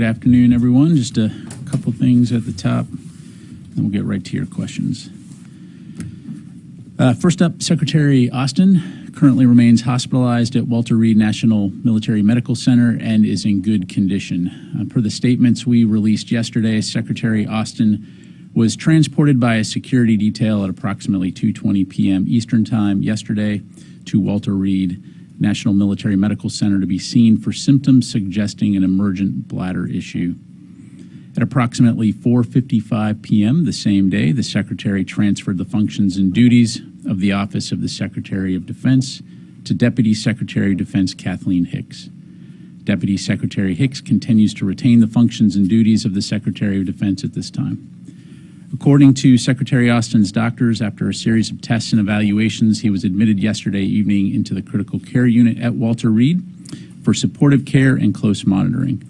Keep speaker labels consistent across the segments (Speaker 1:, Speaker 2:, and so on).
Speaker 1: Good afternoon, everyone. Just a couple things at the top, and we'll get right to your questions. First up, Secretary Austin currently remains hospitalized at Walter Reed National Military Medical Center and is in good condition. Per the statements we released yesterday, Secretary Austin was transported by a security detail at approximately 2:20 p.m. Eastern Time yesterday to Walter Reed National Military Medical Center to be seen for symptoms suggesting an emergent bladder issue. At approximately 4:55 p.m. the same day, the Secretary transferred the functions and duties of the Office of the Secretary of Defense to Deputy Secretary of Defense Kathleen Hicks. Deputy Secretary Hicks continues to retain the functions and duties of the Secretary of Defense at this time. According to Secretary Austin's doctors, after a series of tests and evaluations, he was admitted yesterday evening into the critical care unit at Walter Reed for supportive care and close monitoring.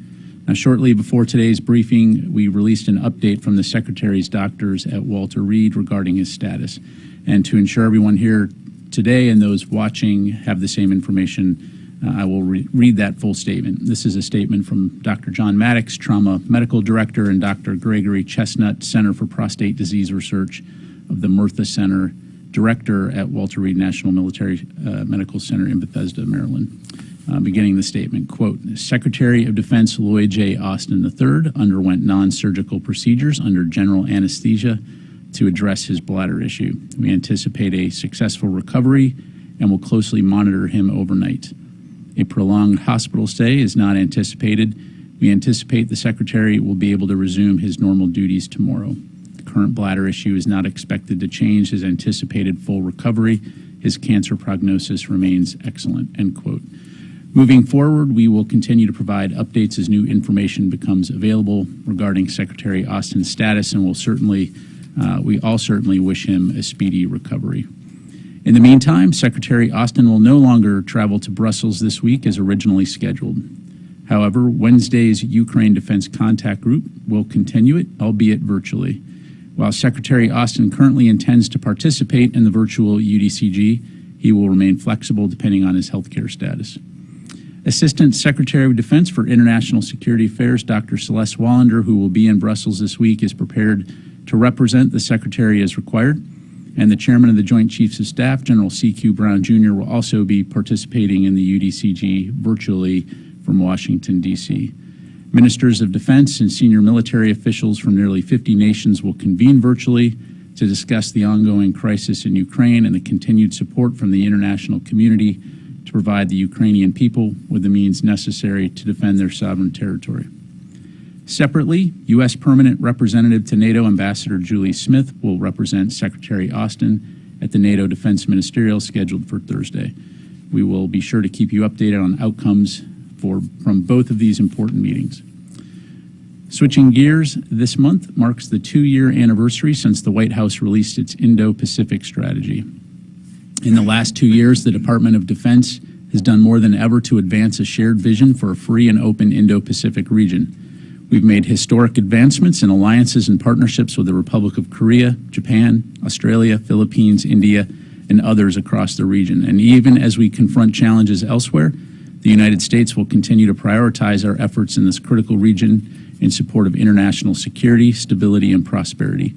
Speaker 1: Now, shortly before today's briefing, we released an update from the Secretary's doctors at Walter Reed regarding his status. And to ensure everyone here today and those watching have the same information, I will read that full statement. This is a statement from Dr. John Maddox, Trauma Medical Director, and Dr. Gregory Chestnut, Center for Prostate Disease Research of the Murtha Center, Director at Walter Reed National Military Medical Center in Bethesda, Maryland. Beginning the statement, quote, Secretary of Defense Lloyd J. Austin III underwent non-surgical procedures under general anesthesia to address his bladder issue. We anticipate a successful recovery and will closely monitor him overnight. A prolonged hospital stay is not anticipated. We anticipate the Secretary will be able to resume his normal duties tomorrow. The current bladder issue is not expected to change his anticipated full recovery. His cancer prognosis remains excellent, end quote. Moving forward, we will continue to provide updates as new information becomes available regarding Secretary Austin's status, and we all certainly wish him a speedy recovery. In the meantime, Secretary Austin will no longer travel to Brussels this week as originally scheduled. However, Wednesday's Ukraine Defense Contact Group will continue it, albeit virtually. While Secretary Austin currently intends to participate in the virtual UDCG, he will remain flexible depending on his healthcare status. Assistant Secretary of Defense for International Security Affairs, Dr. Celeste Wallander, who will be in Brussels this week, is prepared to represent the Secretary as required. And the Chairman of the Joint Chiefs of Staff, General C.Q. Brown Jr., will also be participating in the UDCG virtually from Washington, D.C. Ministers of Defense and senior military officials from nearly 50 nations will convene virtually to discuss the ongoing crisis in Ukraine and the continued support from the international community to provide the Ukrainian people with the means necessary to defend their sovereign territory. Separately, U.S. Permanent Representative to NATO Ambassador Julie Smith will represent Secretary Austin at the NATO Defense Ministerial scheduled for Thursday. We will be sure to keep you updated on outcomes from both of these important meetings. Switching gears, this month marks the 2-year anniversary since the White House released its Indo-Pacific strategy. In the last 2 years, the Department of Defense has done more than ever to advance a shared vision for a free and open Indo-Pacific region. We've made historic advancements in alliances and partnerships with the Republic of Korea, Japan, Australia, Philippines, India, and others across the region. And even as we confront challenges elsewhere, the United States will continue to prioritize our efforts in this critical region in support of international security, stability, and prosperity.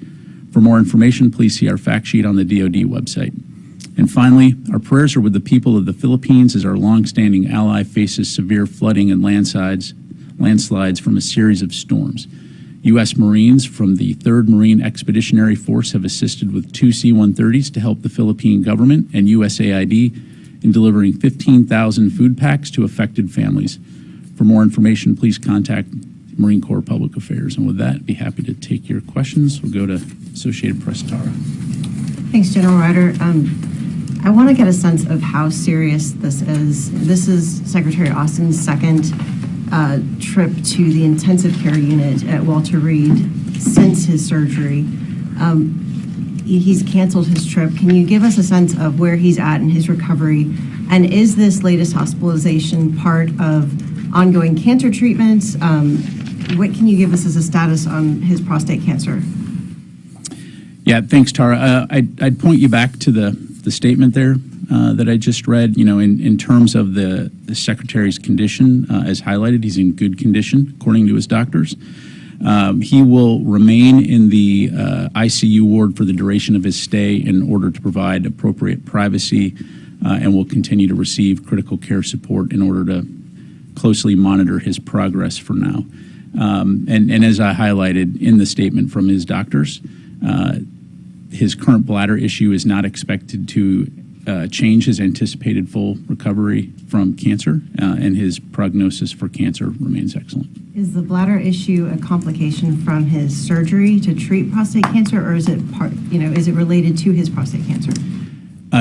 Speaker 1: For more information, please see our fact sheet on the DoD website. And finally, our prayers are with the people of the Philippines as our longstanding ally faces severe flooding and landslides from a series of storms. U.S. Marines from the 3rd Marine Expeditionary Force have assisted with 2 C-130s to help the Philippine government and USAID in delivering 15,000 food packs to affected families. For more information, please contact Marine Corps Public Affairs. And with that, I'd be happy to take your questions. We'll go to Associated Press, Tara.
Speaker 2: Thanks, General Ryder. I want to get a sense of how serious this is. This is Secretary Austin's second trip to the intensive care unit at Walter Reed since his surgery. He's canceled his trip. Can you give us a sense of where he's at in his recovery? And is this latest hospitalization part of ongoing cancer treatments? What can you give us as a status on his prostate cancer?
Speaker 1: Yeah, thanks, Tara. I'd point you back to the statement there that I just read, in terms of the Secretary's condition, as highlighted, he's in good condition, according to his doctors. He will remain in the ICU ward for the duration of his stay in order to provide appropriate privacy, and will continue to receive critical care support in order to closely monitor his progress for now. And as I highlighted in the statement from his doctors, his current bladder issue is not expected to change his anticipated full recovery from cancer, and his prognosis for cancer remains excellent.
Speaker 2: Is the bladder issue a complication from his surgery to treat prostate cancer, or is it is it related to his prostate cancer?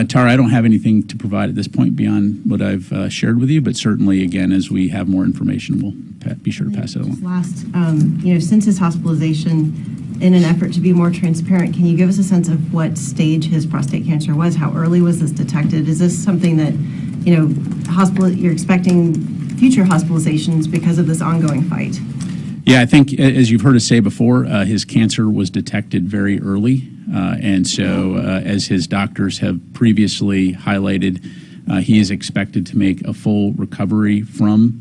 Speaker 1: Tara, I don't have anything to provide at this point beyond what I've shared with you, but certainly, again, as we have more information, we'll be sure to pass it along.
Speaker 2: Last, since his hospitalization, in an effort to be more transparent, can you give us a sense of what stage his prostate cancer was? How early was this detected? Is this something that, you're expecting future hospitalizations because of this ongoing fight?
Speaker 1: Yeah, I think, as you've heard us say before, his cancer was detected very early. And so, as his doctors have previously highlighted, he is expected to make a full recovery from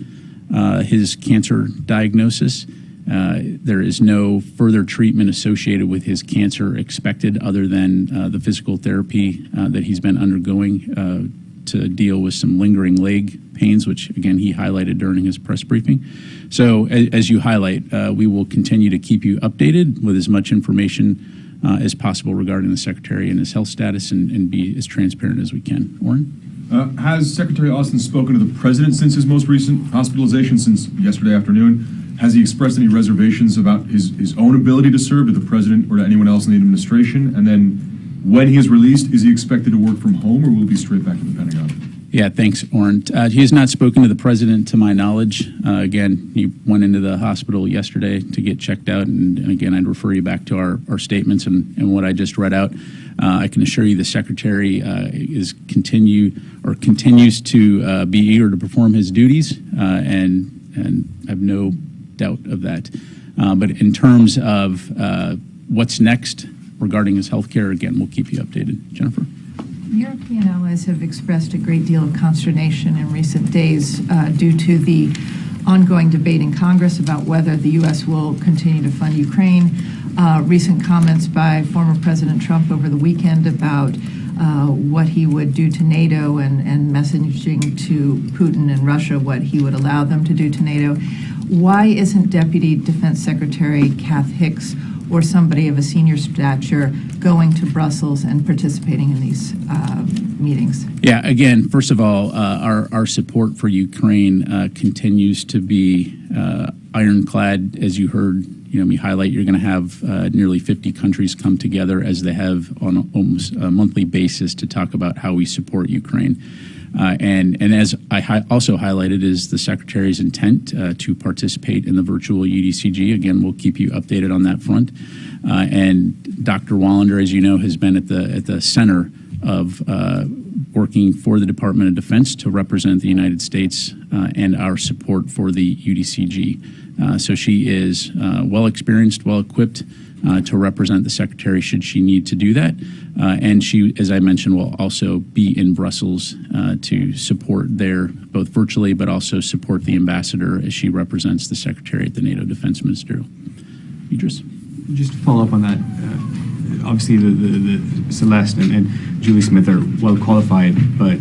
Speaker 1: his cancer diagnosis. There is no further treatment associated with his cancer expected other than the physical therapy that he's been undergoing to deal with some lingering leg pains, which, again, he highlighted during his press briefing. So, as you highlight, we will continue to keep you updated with as much information as possible regarding the Secretary and his health status, and be as transparent as we can. Orrin?
Speaker 3: Has Secretary Austin spoken to the President since his most recent hospitalization, since yesterday afternoon? Has he expressed any reservations about his own ability to serve to the President or to anyone else in the administration? And then when he is released, is he expected to work from home, or will he be straight back to the Pentagon?
Speaker 1: Yeah, thanks, Orrin. He has not spoken to the President, to my knowledge. Again, he went into the hospital yesterday to get checked out, and again, I'd refer you back to our statements and what I just read out. I can assure you the Secretary continues to be eager to perform his duties, and I have no doubt of that. But in terms of what's next regarding his health care, again, we'll keep you updated. Jennifer?
Speaker 4: European allies have expressed a great deal of consternation in recent days due to the ongoing debate in Congress about whether the U.S. will continue to fund Ukraine. Recent comments by former President Trump over the weekend about what he would do to NATO, and messaging to Putin and Russia what he would allow them to do to NATO. Why isn't Deputy Defense Secretary Kath Hicks or somebody of a senior stature going to Brussels and participating in these meetings?
Speaker 1: Yeah, again, first of all, our support for Ukraine continues to be ironclad. As you heard me highlight, you're going to have nearly 50 countries come together, as they have on almost a monthly basis, to talk about how we support Ukraine. And as I also highlighted, is the Secretary's intent to participate in the virtual UDCG. Again, we'll keep you updated on that front. And Dr. Wallander, as you know, has been at the center of working for the Department of Defense to represent the United States and our support for the UDCG. So she is well experienced, well equipped to represent the Secretary should she need to do that. And she, as I mentioned, will also be in Brussels to support there, both virtually, but also support the ambassador as she represents the Secretary at the NATO Defense Ministerial. Idris?
Speaker 5: Just to follow up on that, obviously the Celeste and Julie Smith are well qualified, but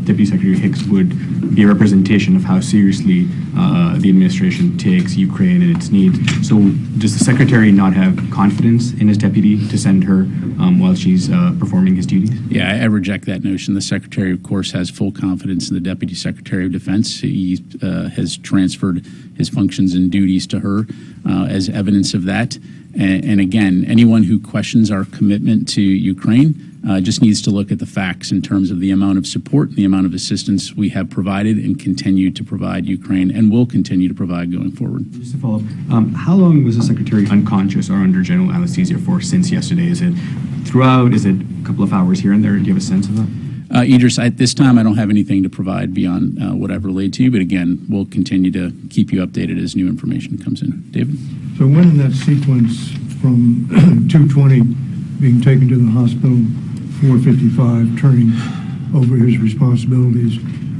Speaker 5: Deputy Secretary Hicks would be a representation of how seriously the administration takes Ukraine and its needs. So does the Secretary not have confidence in his deputy to send her while she's performing his duties? Yeah,
Speaker 1: I reject that notion. The Secretary, of course, has full confidence in the Deputy Secretary of Defense. He has transferred his functions and duties to her as evidence of that. And again, anyone who questions our commitment to Ukraine just needs to look at the facts in terms of the amount of support and the amount of assistance we have provided and continue to provide Ukraine, and will continue to provide going forward. Just to follow up, how long was the Secretary unconscious or under general anesthesia for since yesterday? Is it throughout? Is it a couple of hours here and there? Do you have a sense of that? Idris, at this time, I don't have anything to provide beyond what I've relayed to you, but again, we'll continue to keep you updated as new information comes in. David?
Speaker 6: So when in that sequence from 2:20 being taken to the hospital, 4:55 turning over his responsibilities,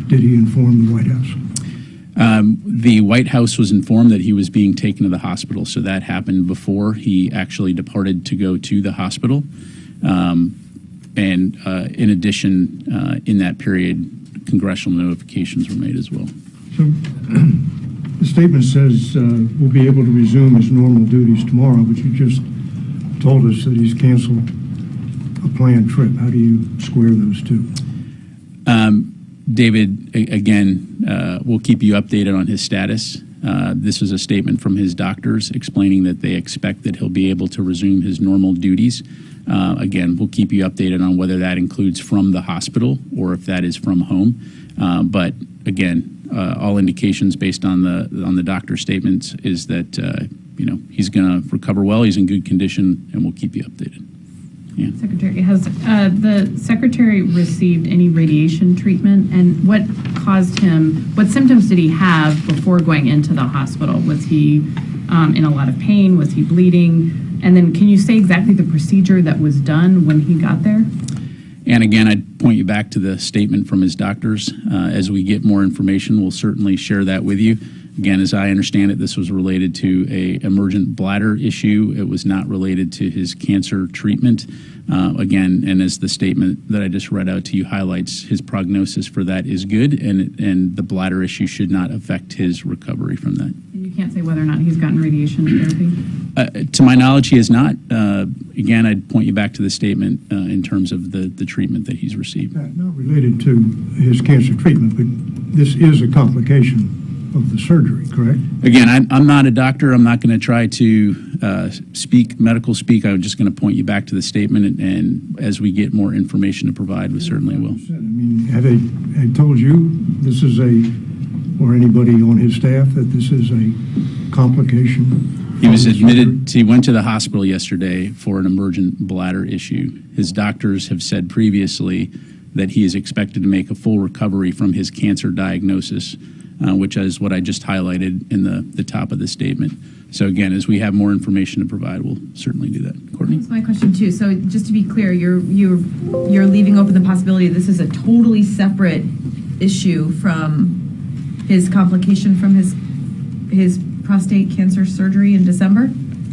Speaker 6: did he inform the White House?
Speaker 1: The White House was informed that he was being taken to the hospital, so that happened before he actually departed to go to the hospital. In addition, in that period, congressional notifications were made as well.
Speaker 6: So the statement says we'll be able to resume his normal duties tomorrow, but you just told us that he's canceled a planned trip. How do you square those two?
Speaker 1: David, again, we'll keep you updated on his status. This is a statement from his doctors explaining that they expect that he'll be able to resume his normal duties. Again, we'll keep you updated on whether that includes from the hospital or if that is from home. But again, all indications based on the doctor's statements is that he's going to recover well. He's in good condition, and we'll keep you updated. Yeah.
Speaker 7: Secretary, has the Secretary received any radiation treatment, and what symptoms did he have before going into the hospital? Was he in a lot of pain? Was he bleeding? And then can you say exactly the procedure that was done when he got there?
Speaker 1: And again, I'd point you back to the statement from his doctors. As we get more information, we'll certainly share that with you. Again, as I understand it, this was related to an emergent bladder issue. It was not related to his cancer treatment. Again, and as the statement that I just read out to you highlights, his prognosis for that is good, and the bladder issue should not affect his recovery from that.
Speaker 7: And you can't say whether or not he's gotten radiation therapy?
Speaker 1: To my knowledge, he has not. Again, I'd point you back to the statement in terms of the treatment that he's received.
Speaker 6: Not related to his cancer treatment, but this is a complication of the surgery, correct?
Speaker 1: Again, I'm not a doctor. I'm not going to try to medical speak. I'm just going to point you back to the statement, and as we get more information to provide, we certainly will.
Speaker 6: I mean, have they told you this is or anybody on his staff, that this is a complication?
Speaker 1: He was admitted, he went to the hospital yesterday for an emergent bladder issue. His doctors have said previously that he is expected to make a full recovery from his cancer diagnosis, which is what I just highlighted in the top of the statement. So again, as we have more information to provide, we'll certainly do that. Courtney?
Speaker 8: That's my question too. So just to be clear, you're leaving open the possibility this is a totally separate issue from his complication from his prostate cancer surgery in December?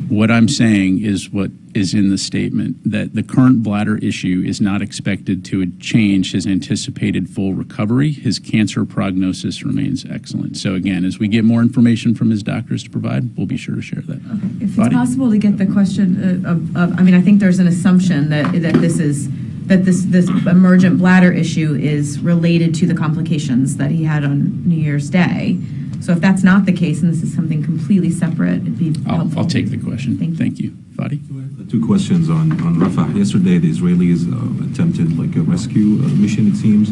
Speaker 1: What I'm saying is what is in the statement, that the current bladder issue is not expected to change his anticipated full recovery. His cancer prognosis remains excellent. So again, as we get more information from his doctors to provide, we'll be sure to share that.
Speaker 8: Okay. If it's possible to get the question I mean, I think there's an assumption that this emergent bladder issue is related to the complications that he had on New Year's Day. So if that's not the case, and this is something completely separate, it'd be helpful.
Speaker 1: I'll take the question. Thank you. Fadi?
Speaker 9: Two questions on Rafah. Yesterday, the Israelis attempted like a rescue mission, it seems.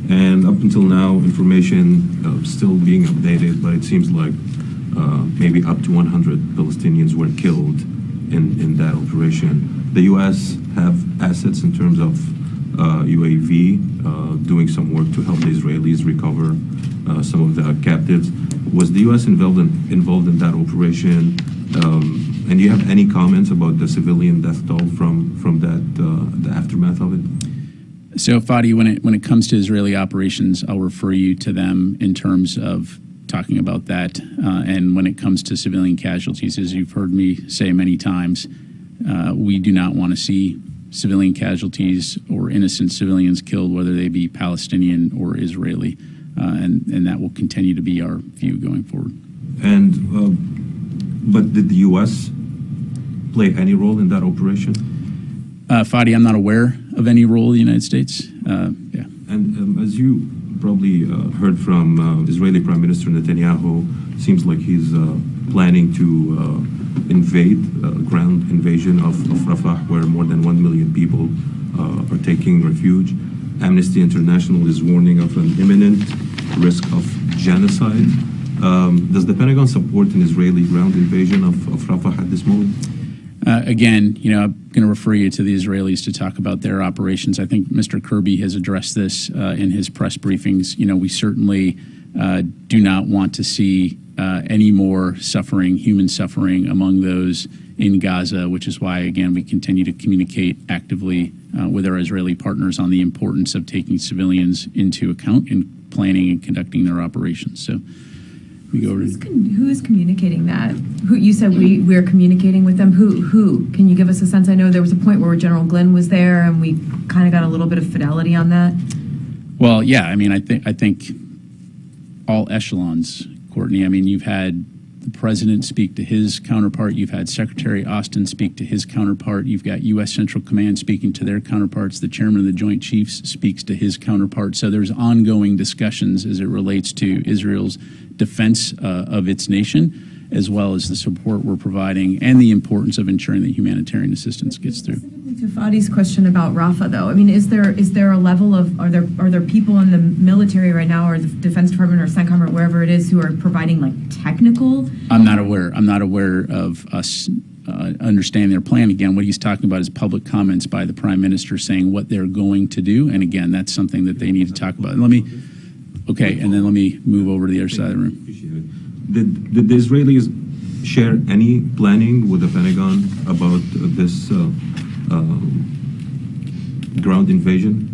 Speaker 9: And up until now, information still being updated, but it seems like maybe up to 100 Palestinians were killed in that operation. The U.S. have assets in terms of UAV doing some work to help the Israelis recover some of the captives. Was the U.S. involved in that operation? And do you have any comments about the civilian death toll from that, the aftermath of it?
Speaker 1: So, Fadi, when it comes to Israeli operations, I'll refer you to them in terms of talking about that. And when it comes to civilian casualties, as you've heard me say many times, we do not want to see civilian casualties or innocent civilians killed, whether they be Palestinian or Israeli. And that will continue to be our view going forward.
Speaker 9: And but did the U.S. play any role in that operation?
Speaker 1: Fadi, I'm not aware of any role of the United States. Yeah.
Speaker 9: And as you probably heard from Israeli Prime Minister Netanyahu, seems like he's planning to invade, ground invasion of Rafah, where more than 1 million people are taking refuge. Amnesty International is warning of an imminent risk of genocide. Does the Pentagon support an Israeli ground invasion of Rafah at this moment?
Speaker 1: Again, I'm going to refer you to the Israelis to talk about their operations. I think Mr. Kirby has addressed this in his press briefings. We certainly do not want to see any more suffering, human suffering among those in Gaza, which is why, again, we continue to communicate actively with our Israeli partners on the importance of taking civilians into account in planning and conducting their operations. So we go over.
Speaker 8: Who is communicating that? Who you said we're communicating with them? Who? Can you give us a sense? I know there was a point where General Glenn was there, and we kind of got a little bit of fidelity on that.
Speaker 1: Well, yeah. I mean, I think all echelons, Courtney. I mean, you've had the president speak to his counterpart. You've had Secretary Austin speak to his counterpart. You've got U.S. Central Command speaking to their counterparts. The chairman of the Joint Chiefs speaks to his counterpart. So there's ongoing discussions as it relates to Israel's defense of its nation, as well as the support we're providing and the importance of ensuring that humanitarian assistance gets through.
Speaker 8: Specifically to Fadi's question about Rafah, though, I mean, is there a level of are there people in the military right now, or the Defense Department or CENTCOM or wherever it is, who are providing like technical?
Speaker 1: I'm not aware of us understanding their plan. Again, what he's talking about is public comments by the Prime Minister saying what they're going to do, and again, that's something that they need to talk about. And let me move over to the other side of the room.
Speaker 9: Did the Israelis share any planning with the Pentagon about this ground invasion?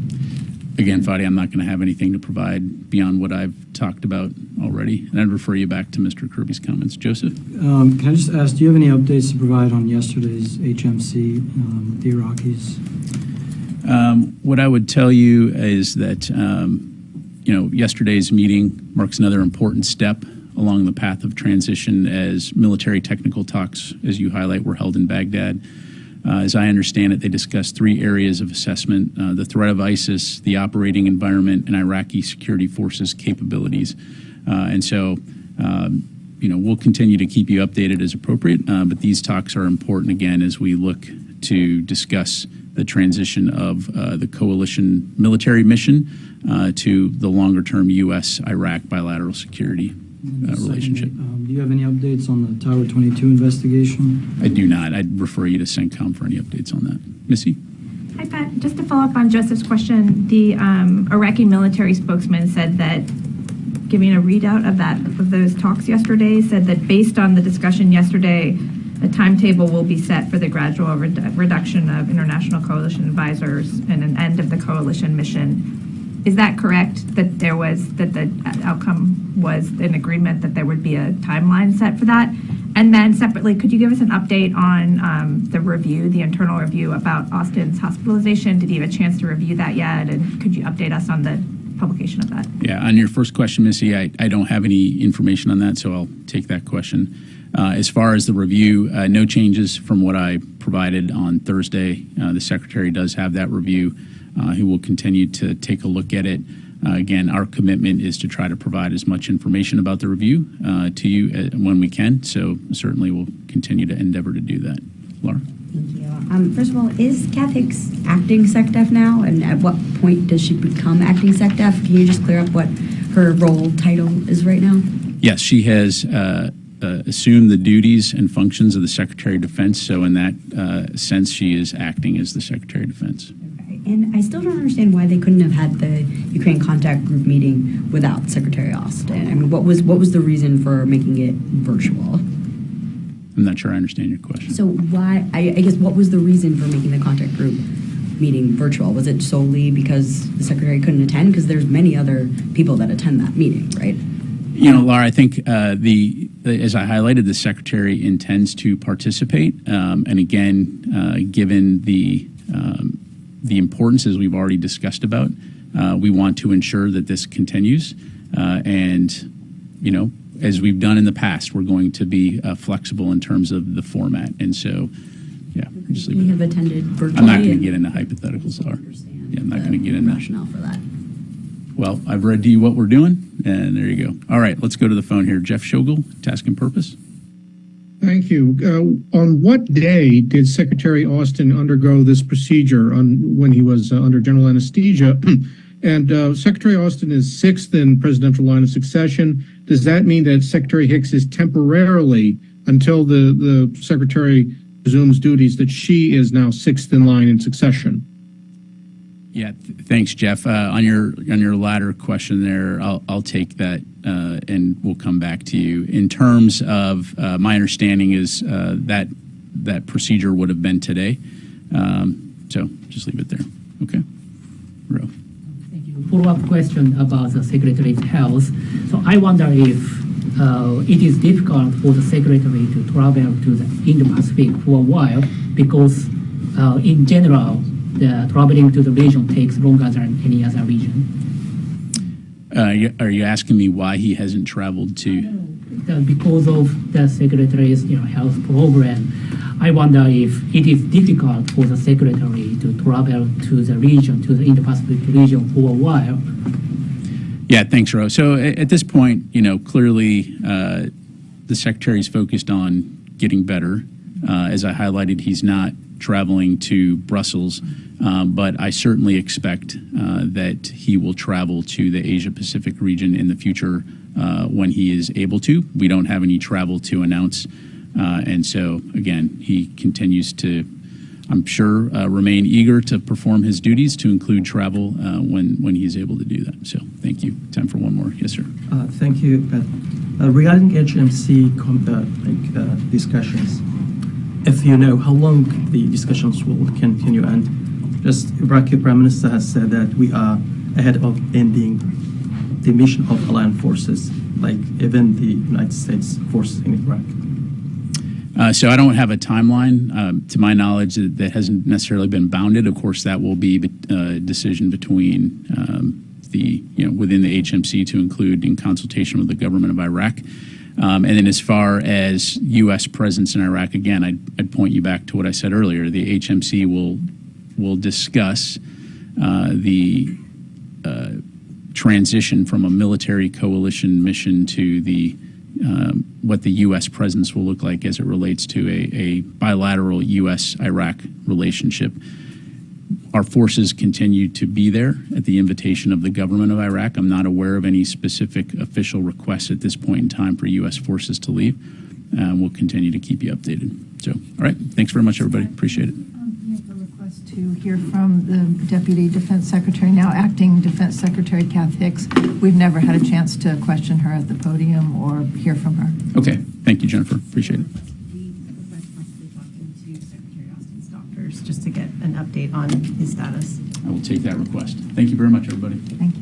Speaker 1: Again, Fadi, I'm not going to have anything to provide beyond what I've talked about already, and I'd refer you back to Mr. Kirby's comments. Joseph?
Speaker 10: Can I just ask, do you have any updates to provide on yesterday's HMC with the Iraqis?
Speaker 1: What I would tell you is that yesterday's meeting marks another important step along the path of transition as military technical talks, as you highlight, were held in Baghdad. As I understand it, they discussed 3 areas of assessment: the threat of ISIS, the operating environment, and Iraqi security forces capabilities. We'll continue to keep you updated as appropriate, but these talks are important, again, as we look to discuss the transition of the coalition military mission to the longer-term U.S.-Iraq bilateral security relationship.
Speaker 10: Do you have any updates on the Tower 22 investigation?
Speaker 1: I do not. I'd refer you to CENTCOM for any updates on that. Missy?
Speaker 11: Hi, Pat. Just to follow up on Joseph's question, the Iraqi military spokesman said that, giving a readout of those talks yesterday, said that based on the discussion yesterday, a timetable will be set for the gradual reduction of international coalition advisors and an end of the coalition mission. Is that correct, that the outcome was an agreement that there would be a timeline set for that? And then separately, could you give us an update on the internal review about Austin's hospitalization? Did you have a chance to review that yet? And could you update us on the publication of that?
Speaker 1: Yeah, on your first question, Missy, I don't have any information on that, so I'll take that question. As far as the review, no changes from what I provided on Thursday. The Secretary does have that review. He will continue to take a look at it. Again, our commitment is to try to provide as much information about the review to you when we can, so certainly we'll continue to endeavor to do that. Laura?
Speaker 12: Thank you. First of all, is Cathie Hicks acting SecDef now, and at what point does she become acting SecDef? Can you just clear up what her role title is right now?
Speaker 1: Yes, she has assumed the duties and functions of the Secretary of Defense, so in that sense, she is acting as the Secretary of Defense.
Speaker 12: And I still don't understand why they couldn't have had the Ukraine contact group meeting without Secretary Austin. I mean, what was the reason for making it virtual?
Speaker 1: I'm not sure I understand your question.
Speaker 12: So why, I guess, what was the reason for making the contact group meeting virtual? Was it solely because the Secretary couldn't attend? Because there's many other people that attend that meeting, right?
Speaker 1: Laura, I think as I highlighted, the Secretary intends to participate. And again, given the importance, as we've already discussed about, we want to ensure that this continues. As we've done in the past, we're going to be flexible in terms of the format. And so, just leave it.
Speaker 12: We have attended virtually.
Speaker 1: I'm not going to get into hypotheticals, Laura. Yeah, I'm not going to get into
Speaker 12: rationale for that.
Speaker 1: Well, I've read to you what we're doing, and there you go. All right, let's go to the phone here. Jeff Shogel, Task and Purpose.
Speaker 13: Thank you. On what day did Secretary Austin undergo this procedure when he was under general anesthesia? And Secretary Austin is 6th in presidential line of succession. Does that mean that Secretary Hicks is temporarily, until the Secretary resumes duties, that she is now 6th in line in succession?
Speaker 1: Yeah, thanks, Jeff. On your latter question there, I'll take that and we'll come back to you. In terms of my understanding is that procedure would have been today. So just leave it there. Okay. Ro.
Speaker 14: Thank you. Follow-up question about the Secretary's health. So I wonder if it is difficult for the Secretary to travel to the Indo-Pacific for a while because in general, the traveling to the region takes longer than any other region.
Speaker 1: Are you asking me why he hasn't traveled to?
Speaker 14: Because of the Secretary's health program, I wonder if it is difficult for the Secretary to travel to the region, to the Indo-Pacific region for a while.
Speaker 1: Yeah, thanks, Ro. So at this point, clearly the Secretary is focused on getting better. As I highlighted, he's not traveling to Brussels, but I certainly expect that he will travel to the Asia-Pacific region in the future when he is able to. We don't have any travel to announce, and so, again, he continues to, I'm sure, remain eager to perform his duties, to include travel when he is able to do that. So thank you. Time for one more. Yes, sir.
Speaker 15: Thank you. Regarding HMC discussions, if you know how long the discussions will continue, and just Iraqi Prime Minister has said that we are ahead of ending the mission of allied forces, like even the United States forces in Iraq.
Speaker 1: So I don't have a timeline. To my knowledge, that hasn't necessarily been bounded. Of course, that will be a decision between within the HMC to include in consultation with the government of Iraq. And then as far as U.S. presence in Iraq, again, I'd point you back to what I said earlier. The HMC will discuss the transition from a military coalition mission to the what the U.S. presence will look like as it relates to a bilateral U.S.-Iraq relationship. Our forces continue to be there at the invitation of the government of Iraq. I'm not aware of any specific official requests at this point in time for U.S. forces to leave. We'll continue to keep you updated. So, all right. Thanks very much, everybody. Appreciate it.
Speaker 4: We have a request to hear from the Deputy Defense Secretary, now Acting Defense Secretary Kath Hicks. We've never had a chance to question her at the podium or hear from her.
Speaker 1: Okay. Thank you, Jennifer. Appreciate it.
Speaker 2: Just to get an update on his status.
Speaker 1: I will take that request. Thank you very much, everybody.
Speaker 4: Thank you.